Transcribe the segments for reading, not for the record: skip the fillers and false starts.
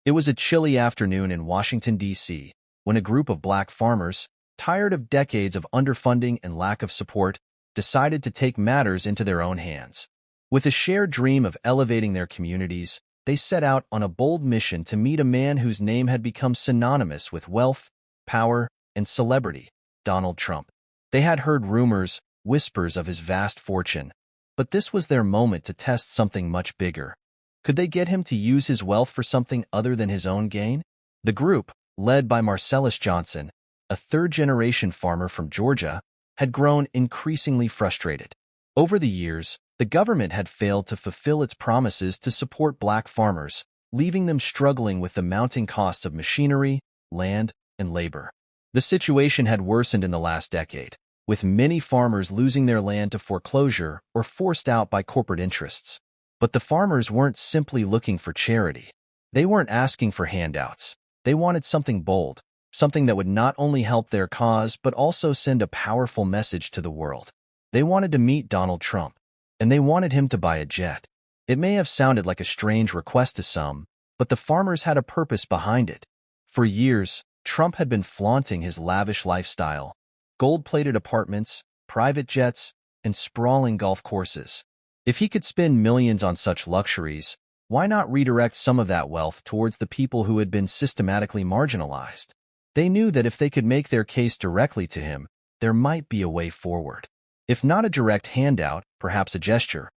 It was a chilly afternoon in Washington, D.C., when a group of black farmers, tired of decades of underfunding and lack of support, decided to take matters into their own hands. With a shared dream of elevating their communities, they set out on a bold mission to meet a man whose name had become synonymous with wealth, power, and celebrity, Donald Trump. They had heard rumors, whispers of his vast fortune, but this was their moment to test something much bigger. Could they get him to use his wealth for something other than his own gain? The group, led by Marcellus Johnson, a third-generation farmer from Georgia, had grown increasingly frustrated. Over the years, the government had failed to fulfill its promises to support black farmers, leaving them struggling with the mounting costs of machinery, land, and labor. The situation had worsened in the last decade, with many farmers losing their land to foreclosure or forced out by corporate interests. But the farmers weren't simply looking for charity. They weren't asking for handouts. They wanted something bold, something that would not only help their cause but also send a powerful message to the world. They wanted to meet Donald Trump, and they wanted him to buy a jet. It may have sounded like a strange request to some, but the farmers had a purpose behind it. For years, Trump had been flaunting his lavish lifestyle: gold-plated apartments, private jets, and sprawling golf courses. If he could spend millions on such luxuries, why not redirect some of that wealth towards the people who had been systematically marginalized? They knew that if they could make their case directly to him, there might be a way forward. If not a direct handout, perhaps a gesture,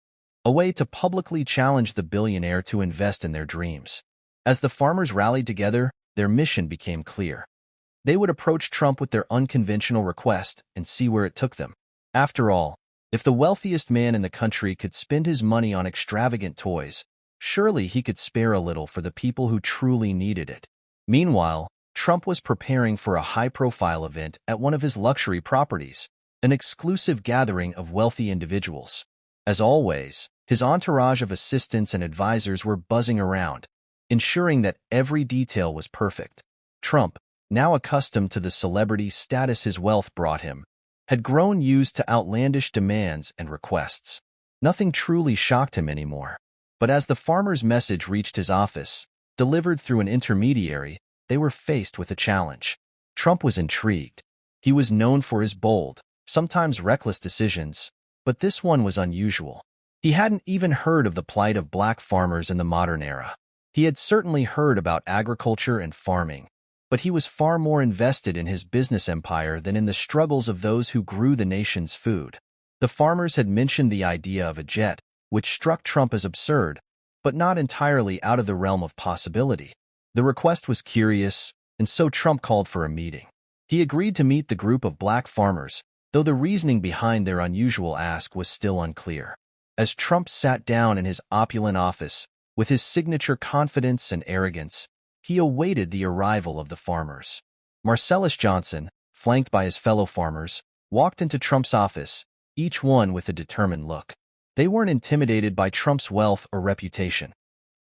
a way to publicly challenge the billionaire to invest in their dreams. As the farmers rallied together, their mission became clear. They would approach Trump with their unconventional request and see where it took them. After all, if the wealthiest man in the country could spend his money on extravagant toys, surely he could spare a little for the people who truly needed it. Meanwhile, Trump was preparing for a high-profile event at one of his luxury properties, an exclusive gathering of wealthy individuals. As always, his entourage of assistants and advisors were buzzing around, ensuring that every detail was perfect. Trump, now accustomed to the celebrity status his wealth brought him, had grown used to outlandish demands and requests. Nothing truly shocked him anymore. But as the farmer's message reached his office, delivered through an intermediary, they were faced with a challenge. Trump was intrigued. He was known for his bold, sometimes reckless decisions, but this one was unusual. He hadn't even heard of the plight of black farmers in the modern era. He had certainly heard about agriculture and farming, but he was far more invested in his business empire than in the struggles of those who grew the nation's food. The farmers had mentioned the idea of a jet, which struck Trump as absurd, but not entirely out of the realm of possibility. The request was curious, and so Trump called for a meeting. He agreed to meet the group of black farmers, though the reasoning behind their unusual ask was still unclear. As Trump sat down in his opulent office, with his signature confidence and arrogance, he awaited the arrival of the farmers. Marcellus Johnson, flanked by his fellow farmers, walked into Trump's office, each one with a determined look. They weren't intimidated by Trump's wealth or reputation.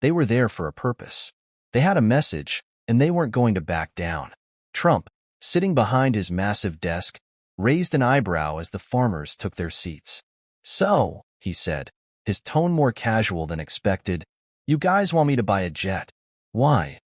They were there for a purpose. They had a message, and they weren't going to back down. Trump, sitting behind his massive desk, raised an eyebrow as the farmers took their seats. "So," he said, his tone more casual than expected, "you guys want me to buy a jet. Why?"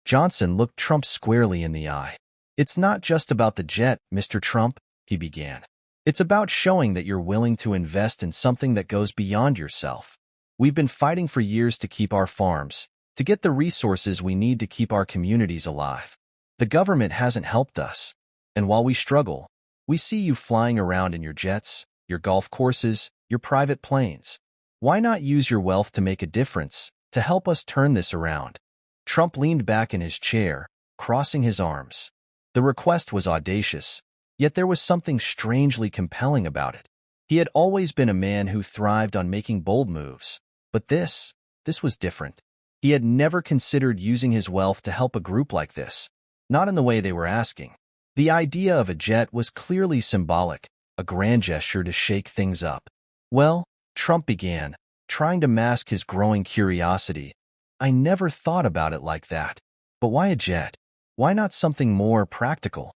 Johnson looked Trump squarely in the eye. "It's not just about the jet, Mr. Trump," he began. "It's about showing that you're willing to invest in something that goes beyond yourself. We've been fighting for years to keep our farms, to get the resources we need to keep our communities alive. The government hasn't helped us, and while we struggle, we see you flying around in your jets, your golf courses, your private planes. Why not use your wealth to make a difference, to help us turn this around?" Trump leaned back in his chair, crossing his arms. The request was audacious, yet there was something strangely compelling about it. He had always been a man who thrived on making bold moves, but this was different. He had never considered using his wealth to help a group like this, not in the way they were asking. The idea of a jet was clearly symbolic, a grand gesture to shake things up. "Well," Trump began, trying to mask his growing curiosity, "I never thought about it like that. But why a jet? Why not something more practical?"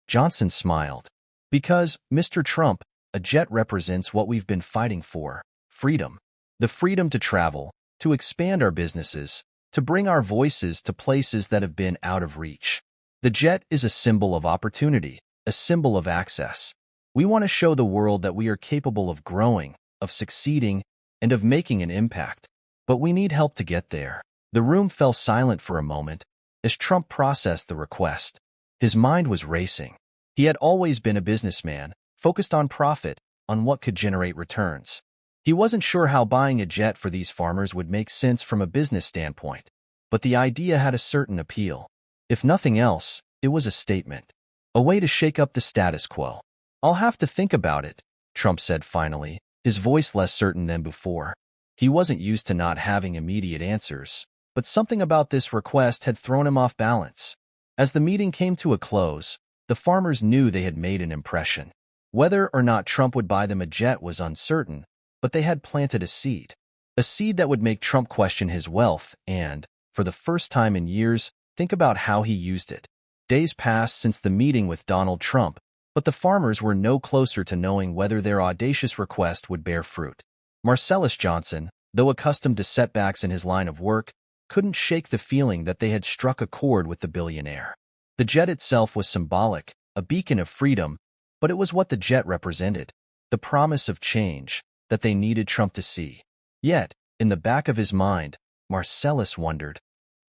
Johnson smiled. "Because, Mr. Trump, a jet represents what we've been fighting for: freedom. The freedom to travel, to expand our businesses, to bring our voices to places that have been out of reach. The jet is a symbol of opportunity, a symbol of access. We want to show the world that we are capable of growing, of succeeding, and of making an impact. But we need help to get there. The room fell silent for a moment as Trump processed the request. His mind was racing. He had always been a businessman, focused on profit, on what could generate returns. He wasn't sure how buying a jet for these farmers would make sense from a business standpoint, but the idea had a certain appeal. If nothing else, it was a statement, a way to shake up the status quo. "I'll have to think about it," Trump said finally, his voice less certain than before. He wasn't used to not having immediate answers, but something about this request had thrown him off balance. As the meeting came to a close, the farmers knew they had made an impression. Whether or not Trump would buy them a jet was uncertain, but they had planted a seed that would make Trump question his wealth and, for the first time in years, think about how he used it. Days passed since the meeting with Donald Trump, but the farmers were no closer to knowing whether their audacious request would bear fruit. Marcellus Johnson, though accustomed to setbacks in his line of work, couldn't shake the feeling that they had struck a chord with the billionaire. The jet itself was symbolic, a beacon of freedom, but it was what the jet represented, the promise of change that they needed Trump to see. Yet, in the back of his mind, Marcellus wondered,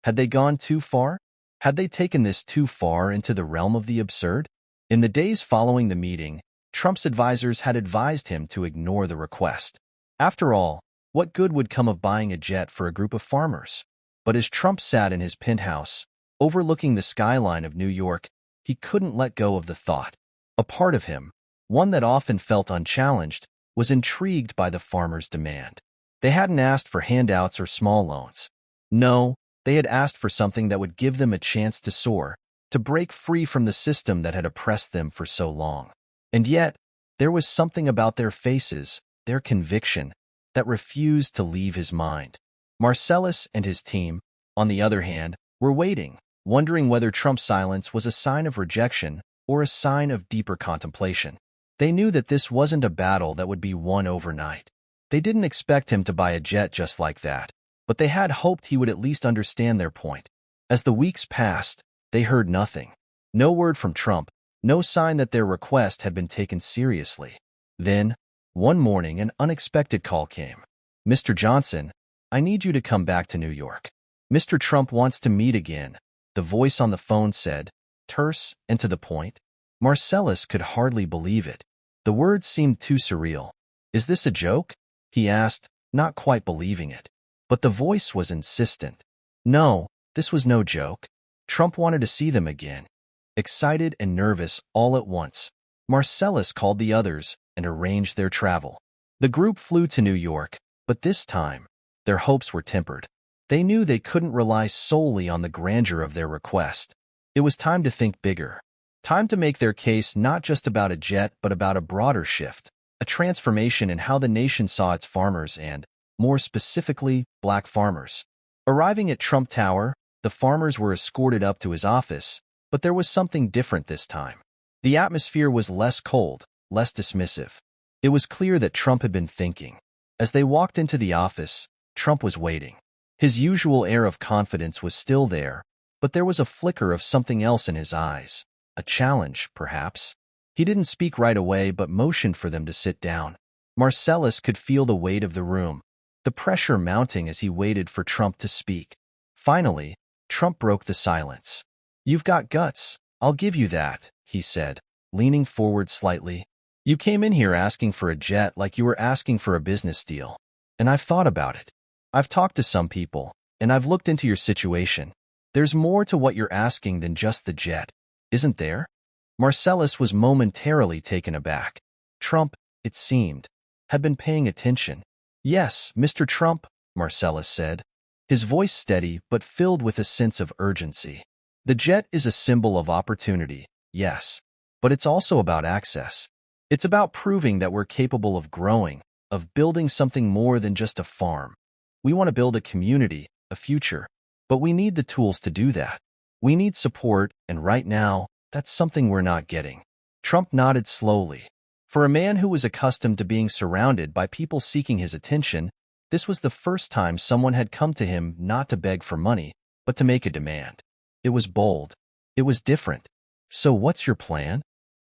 had they gone too far? Had they taken this too far into the realm of the absurd? In the days following the meeting, Trump's advisors had advised him to ignore the request. After all, what good would come of buying a jet for a group of farmers? But as Trump sat in his penthouse, overlooking the skyline of New York, he couldn't let go of the thought. A part of him, one that often felt unchallenged, was intrigued by the farmers' demand. They hadn't asked for handouts or small loans. No, they had asked for something that would give them a chance to soar, to break free from the system that had oppressed them for so long. And yet, there was something about their faces, their conviction, that refused to leave his mind. Marcellus and his team, on the other hand, were waiting, wondering whether Trump's silence was a sign of rejection or a sign of deeper contemplation. They knew that this wasn't a battle that would be won overnight. They didn't expect him to buy a jet just like that, but they had hoped he would at least understand their point. As the weeks passed, they heard nothing. No word from Trump, no sign that their request had been taken seriously. Then, one morning, an unexpected call came. "Mr. Johnson, I need you to come back to New York. Mr. Trump wants to meet again," the voice on the phone said, terse and to the point. Marcellus could hardly believe it. The words seemed too surreal. "Is this a joke?" he asked, not quite believing it. But the voice was insistent. No, this was no joke. Trump wanted to see them again. Excited and nervous all at once, Marcellus called the others and arranged their travel. The group flew to New York, but this time, their hopes were tempered. They knew they couldn't rely solely on the grandeur of their request. It was time to think bigger. Time to make their case not just about a jet but about a broader shift, a transformation in how the nation saw its farmers and, more specifically, black farmers. Arriving at Trump Tower, the farmers were escorted up to his office, but there was something different this time. The atmosphere was less cold, less dismissive. It was clear that Trump had been thinking. As they walked into the office, Trump was waiting. His usual air of confidence was still there, but there was a flicker of something else in his eyes. A challenge, perhaps. He didn't speak right away but motioned for them to sit down. Marcellus could feel the weight of the room, the pressure mounting as he waited for Trump to speak. Finally, Trump broke the silence. "You've got guts, I'll give you that," he said, leaning forward slightly. "You came in here asking for a jet like you were asking for a business deal. And I've thought about it. I've talked to some people, and I've looked into your situation. There's more to what you're asking than just the jet, isn't there?" Marcellus was momentarily taken aback. Trump, it seemed, had been paying attention. "Yes, Mr. Trump," Marcellus said, his voice steady but filled with a sense of urgency. "The jet is a symbol of opportunity, yes, but it's also about access. It's about proving that we're capable of growing, of building something more than just a farm. We want to build a community, a future, but we need the tools to do that. We need support, and right now, that's something we're not getting." Trump nodded slowly. For a man who was accustomed to being surrounded by people seeking his attention, This was the first time someone had come to him not to beg for money, but to make a demand. It was bold. It was different. "So what's your plan?"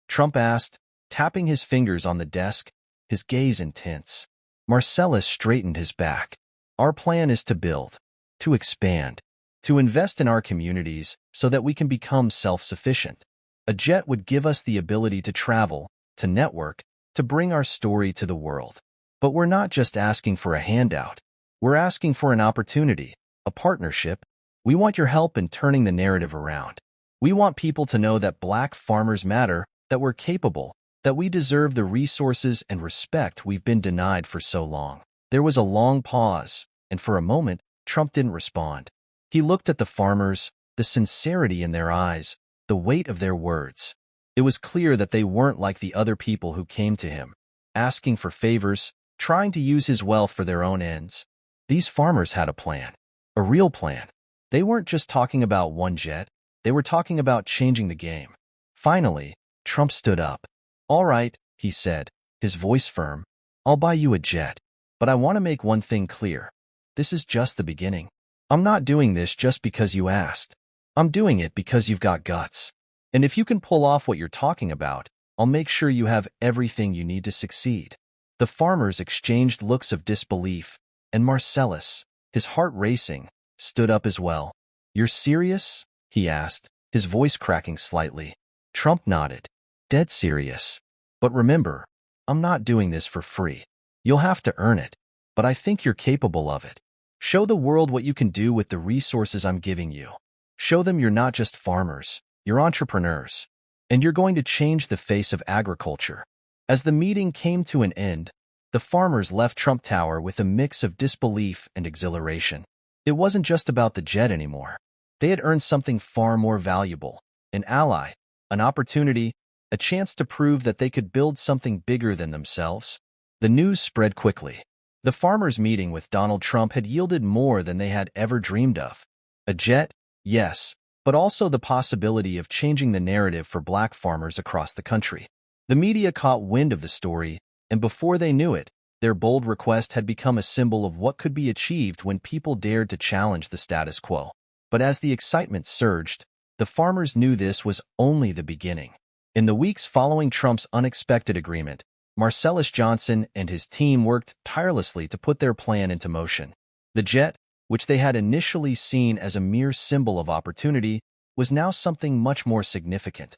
Trump asked, tapping his fingers on the desk, his gaze intense. Marcellus straightened his back. "Our plan is to build, to expand, to invest in our communities so that we can become self-sufficient. A jet would give us the ability to travel, to network, to bring our story to the world. But we're not just asking for a handout. We're asking for an opportunity, a partnership. We want your help in turning the narrative around. We want people to know that Black farmers matter, that we're capable, that we deserve the resources and respect we've been denied for so long." There was a long pause, and for a moment, Trump didn't respond. He looked at the farmers, the sincerity in their eyes, the weight of their words. It was clear that they weren't like the other people who came to him, asking for favors, trying to use his wealth for their own ends. These farmers had a plan, a real plan. They weren't just talking about one jet, they were talking about changing the game. Finally, Trump stood up. "All right," he said, his voice firm. "I'll buy you a jet. But I want to make one thing clear. This is just the beginning. I'm not doing this just because you asked. I'm doing it because you've got guts. And if you can pull off what you're talking about, I'll make sure you have everything you need to succeed." The farmers exchanged looks of disbelief, and Marcellus, his heart racing, stood up as well. "You're serious?" he asked, his voice cracking slightly. Trump nodded. "Dead serious. But remember, I'm not doing this for free. You'll have to earn it. But I think you're capable of it. Show the world what you can do with the resources I'm giving you. Show them you're not just farmers, you're entrepreneurs. And you're going to change the face of agriculture." As the meeting came to an end, the farmers left Trump Tower with a mix of disbelief and exhilaration. It wasn't just about the jet anymore. They had earned something far more valuable, an ally, an opportunity, a chance to prove that they could build something bigger than themselves. The news spread quickly. The farmers' meeting with Donald Trump had yielded more than they had ever dreamed of. A jet, yes, but also the possibility of changing the narrative for Black farmers across the country. The media caught wind of the story, and before they knew it, their bold request had become a symbol of what could be achieved when people dared to challenge the status quo. But as the excitement surged, the farmers knew this was only the beginning. In the weeks following Trump's unexpected agreement, Marcellus Johnson and his team worked tirelessly to put their plan into motion. The jet, which they had initially seen as a mere symbol of opportunity, was now something much more significant.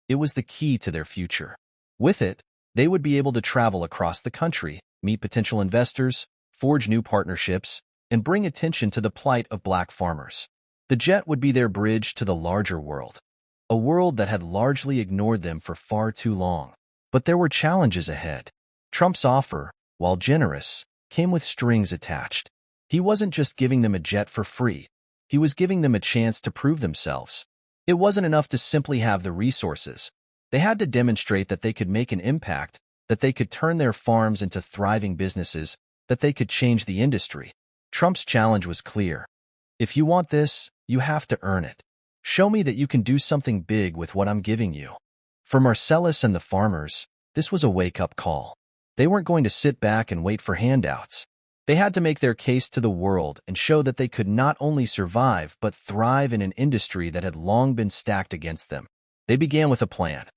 It was the key to their future. With it, they would be able to travel across the country, meet potential investors, forge new partnerships, and bring attention to the plight of Black farmers. The jet would be their bridge to the larger world, a world that had largely ignored them for far too long. But there were challenges ahead. Trump's offer, while generous, came with strings attached. He wasn't just giving them a jet for free. He was giving them a chance to prove themselves. It wasn't enough to simply have the resources. They had to demonstrate that they could make an impact, that they could turn their farms into thriving businesses, that they could change the industry. Trump's challenge was clear. If you want this, you have to earn it. Show me that you can do something big with what I'm giving you. For Marcellus and the farmers, this was a wake-up call. They weren't going to sit back and wait for handouts. They had to make their case to the world and show that they could not only survive but thrive in an industry that had long been stacked against them. They began with a plan.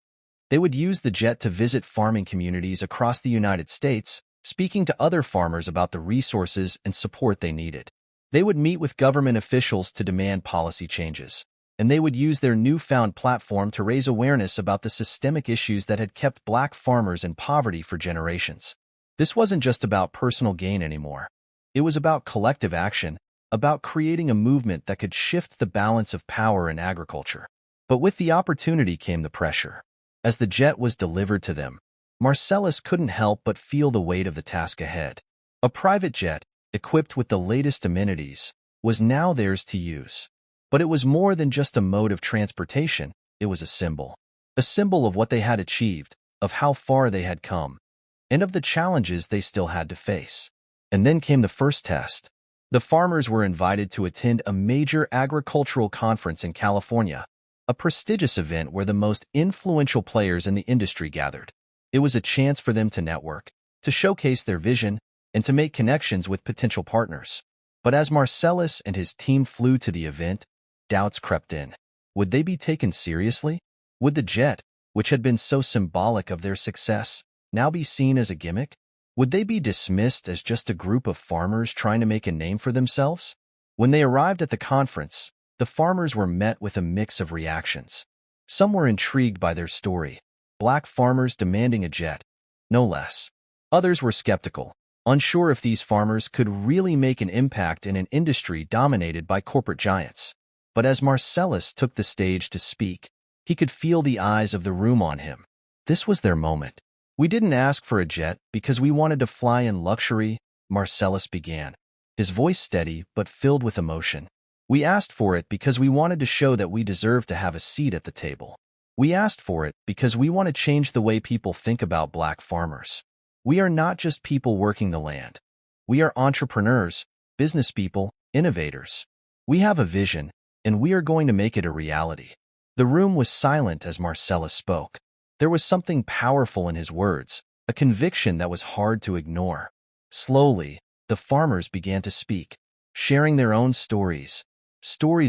They would use the jet to visit farming communities across the United States, speaking to other farmers about the resources and support they needed. They would meet with government officials to demand policy changes, and they would use their newfound platform to raise awareness about the systemic issues that had kept Black farmers in poverty for generations. This wasn't just about personal gain anymore. It was about collective action, about creating a movement that could shift the balance of power in agriculture. But with the opportunity came the pressure. As the jet was delivered to them, Marcellus couldn't help but feel the weight of the task ahead. A private jet, equipped with the latest amenities, was now theirs to use. But it was more than just a mode of transportation, it was a symbol of what they had achieved, of how far they had come, and of the challenges they still had to face. And then came the first test. The farmers were invited to attend a major agricultural conference in California, a prestigious event where the most influential players in the industry gathered. It was a chance for them to network, to showcase their vision, and to make connections with potential partners. But as Marcellus and his team flew to the event, doubts crept in. Would they be taken seriously? Would the jet, which had been so symbolic of their success, now be seen as a gimmick? Would they be dismissed as just a group of farmers trying to make a name for themselves? When they arrived at the conference, the farmers were met with a mix of reactions. Some were intrigued by their story, black farmers demanding a jet, no less. Others were skeptical, unsure if these farmers could really make an impact in an industry dominated by corporate giants. But as Marcellus took the stage to speak, he could feel the eyes of the room on him. This was their moment. "We didn't ask for a jet because we wanted to fly in luxury," Marcellus began, his voice steady but filled with emotion. "We asked for it because we wanted to show that we deserve to have a seat at the table. We asked for it because we want to change the way people think about black farmers. We are not just people working the land. We are entrepreneurs, business people, innovators. We have a vision, and we are going to make it a reality." The room was silent as Marcellus spoke. There was something powerful in his words, a conviction that was hard to ignore. Slowly, the farmers began to speak, sharing their own stories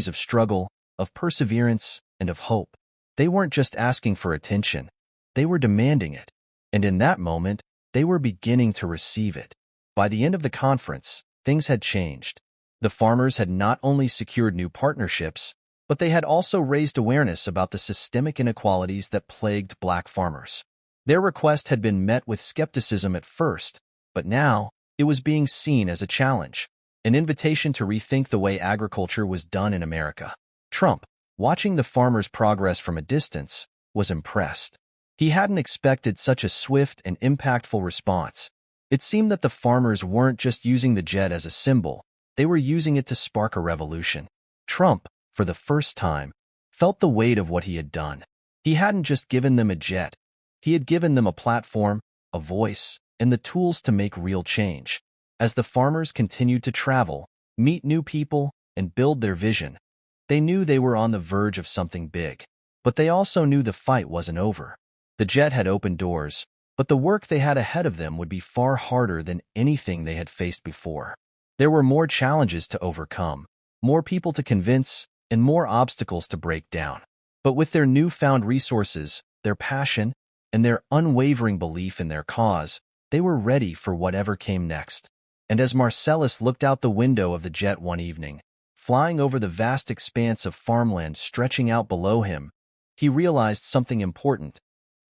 of struggle, of perseverance, and of hope. They weren't just asking for attention, they were demanding it. And in that moment, they were beginning to receive it. By the end of the conference, things had changed. The farmers had not only secured new partnerships, but they had also raised awareness about the systemic inequalities that plagued black farmers. Their request had been met with skepticism at first, but now it was being seen as a challenge, an invitation to rethink the way agriculture was done in America. Trump, watching the farmers' progress from a distance, was impressed. He hadn't expected such a swift and impactful response. It seemed that the farmers weren't just using the jet as a symbol, they were using it to spark a revolution. Trump, for the first time, felt the weight of what he had done. He hadn't just given them a jet, he had given them a platform, a voice, and the tools to make real change. As the farmers continued to travel, meet new people, and build their vision, they knew they were on the verge of something big. But they also knew the fight wasn't over. The jet had opened doors, but the work they had ahead of them would be far harder than anything they had faced before. There were more challenges to overcome, more people to convince, and more obstacles to break down. But with their newfound resources, their passion, and their unwavering belief in their cause, they were ready for whatever came next. And as Marcellus looked out the window of the jet one evening, flying over the vast expanse of farmland stretching out below him, he realized something important.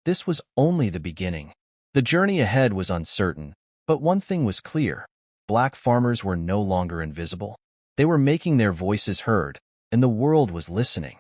This was only the beginning. The journey ahead was uncertain, but one thing was clear: black farmers were no longer invisible. They were making their voices heard, and the world was listening.